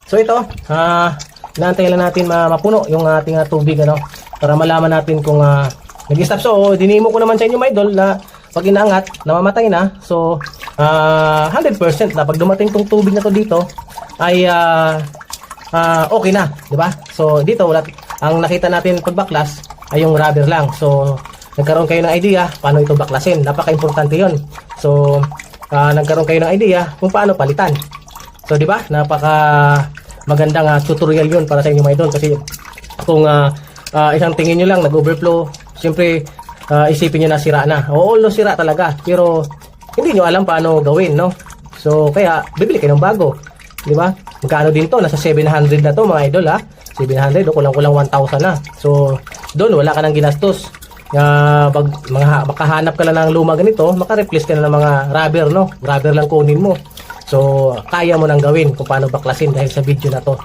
So ito, inaantay lang natin mapuno yung ating tubig, ano, para malaman natin kung nag-stop. So, dinimo ko naman sa inyo, mga idol, na pag inaangat, namamatay na. So, 100% na pag dumating tong tubig na to dito, ay okay na, di ba? So, dito, ang nakita natin pag baklas ay yung rubber lang. So, nagkaroon kayo ng idea paano ito baklasin. Napaka-importante yun. So, nagkaroon kayo ng idea kung paano palitan. So, di ba? Napaka magandang tutorial yun para sa inyo, mga idol. Kasi kung isang tingin nyo lang nag-overflow, siyempre isipin nyo na sira na. Oo, sira talaga. Pero hindi nyo alam paano gawin, no? So, kaya bibili kayo ng bago. Di ba? Magkano din to? Nasa 700 na to, mga idol, ha? 700 o kulang-kulang 1,000 na. So, doon wala ka nang ginastos. Makahanap ka lang ng luma ganito, maka-replace ka na ng mga rubber, no? Rubber lang kunin mo. So, kaya mo nang gawin kung paano baklasin dahil sa video na to.